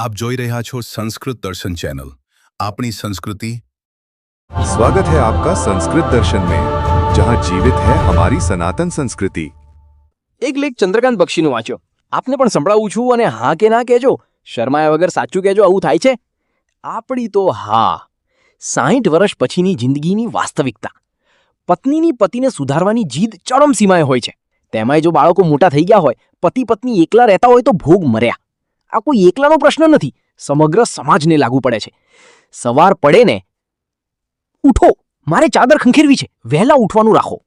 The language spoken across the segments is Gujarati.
આપ જોઈ રહ્યા છો સંસ્કૃત દર્શન ચેનલ। આપણી સંસ્કૃતિ। स्वागत है आपका संस्कृत दर्शन में, जहां जीवित है हमारी सनातन संस्कृति। એક લેખ ચંદ્રકાંત બક્ષીનો વાંચ્યો, આપને પણ સંભળાવું છું અને હા કે ના કહેજો, શરમાયા વગર સાચું કહેજો, આવું થાય છે? આપણી તો હા 60 વર્ષ પછીની જિંદગીની વાસ્તવિકતા। પત્નીની પતિને સુધારવાની જીદ ચરમસીમાએ હોય છે, તેમાંય જો બાળકો મોટા થઈ ગયા હોય, પતિ પત્ની એકલા રહેતા હોય તો ભોગ મર્યા। આ કોઈ એકલાનો પ્રશ્ન નથી, સમગ્ર સમાજને લાગુ પડે છે। સવાર પડે ને, ઉઠો, મારે ચાદર ખંખેરવી છે, વહેલા ઉઠવાનું રાખો।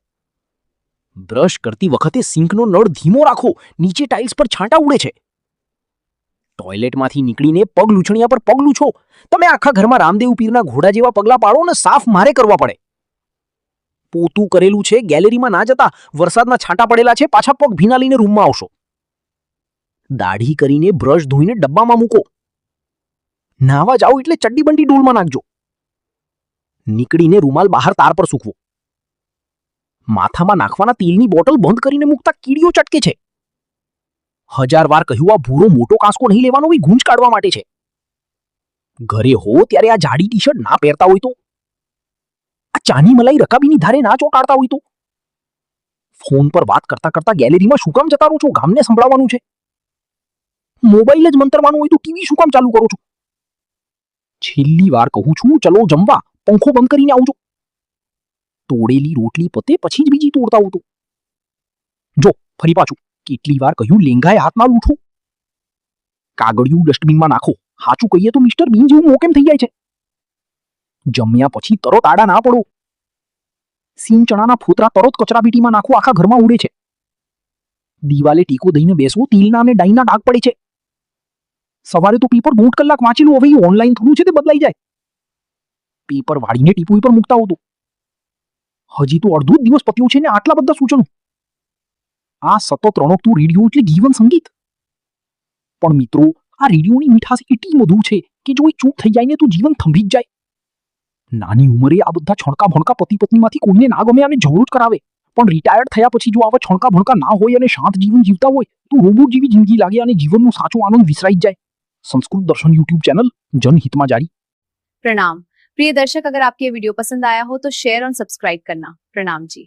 બ્રશ કરતી વખતે સિંકનો નળ ધીમો રાખો, નીચે ટાઇલ્સ પર છાંટા ઉડે છે। ટોયલેટમાંથી નીકળીને પગ લૂછણિયા પર પગ લૂછો। તમે આખા ઘરમાં રામદેવ પીરના ઘોડા જેવા પગલા પાડો ને સાફ મારે કરવા પડે। પોતું કરેલું છે, ગેલેરીમાં ના જતા, વરસાદના છાંટા પડેલા છે, પાછા પગ ભીના લઈને રૂમમાં આવશો। દાઢી કરીને બ્રશ ધોઈને ડબ્બામાં મૂકો। નાવા જાઓ એટલે ચડ્ડી બંડી ડોલમાં નાખજો। નીકળીને રૂમાલ બહાર તાર પર સૂકવો। માથામાં નાખવાના તેલની બોટલ બંધ કરીને મૂકતા કીડીઓ ચટકે છે। 1000 વાર કહ્યું, આ ભૂરો મોટો કાંસકો નહીં લેવાનો, એ ગૂંજ કાઢવા માટે છે। ઘરે હો ત્યારે આ જાડી ટી શર્ટ ના પહેરતા હોય તો, આ ચાની મલાઈ રકાબીની ધારે ના ચોંટાડતા હોય તો, ફોન પર વાત કરતા કરતા ગેલેરીમાં શું કામ જતા રહો છો? ગામને સંભળાવવાનું છે। મોબાઈલ જ મંતરવાનું હોય તો ટીવી શું કામ ચાલુ કરો છો? છેલ્લી વાર કહું છું, ચલો જમવા, પંખો બંધ કરીને આવજો। તોડેલી રોટલી પતે પછી જ બીજી તોડતા હો તો જો ફરી પાછું કેટલી વાર કહ્યું, લેંઘાએ હાથ ના લૂંઠો। કાગળિયું ડસ્ટબિનમાં નાખો। સાચું કહીએ તો મિસ્ટર બીન જેવું મોકેમ થઈ જાય છે। જમ્યા પછી તરત આડા ના પડો। સિંગ ચણાના ફોતરા તરત કચરાપેટીમાં નાખો, આખા ઘરમાં ઉડે છે। દિવાલે ટીકો દઈને બેસવો, તીલના અને ડાઈના ડાઘ પડે છે। સવારે તો પેપર 2 કલાક વાંચેલું, હવે ઓનલાઈન થોડું છે તે બદલાઈ જાય। પેપર વાળીને ટીપોઈ પર મૂકતા હો તો હજી તો અડધો જ દિવસ પત્યો છે ને આટલા બધા સૂચનો। આ સતત રણકતું રેડિયો એટલે જીવન સંગીત। પણ મિત્રો, આ રેડિયોની મીઠાશ એટલી મધુર છે કે જો એ ચૂપ થઈ જાય ને તો જીવન થંભી જ જાય। નાની ઉંમરે આ બધા છણકા ભણકા પતિ પત્નીમાંથી કોઈને ના ગમે અને ઝઘડો જ કરાવે, પણ રિટાયર્ડ થયા પછી જો આવા છણકા ભણકા ના હોય અને શાંત જીવન જીવતા હોય તો રોબોટ જેવી જિંદગી લાગે અને જીવનનો સાચો આનંદ વિસરાઈ જાય। संस्कृत दर्शन यूट्यूब चैनल जनहित में जारी। प्रणाम प्रिय दर्शक, अगर आपको ये वीडियो पसंद आया हो तो शेयर और सब्सक्राइब करना। प्रणाम जी।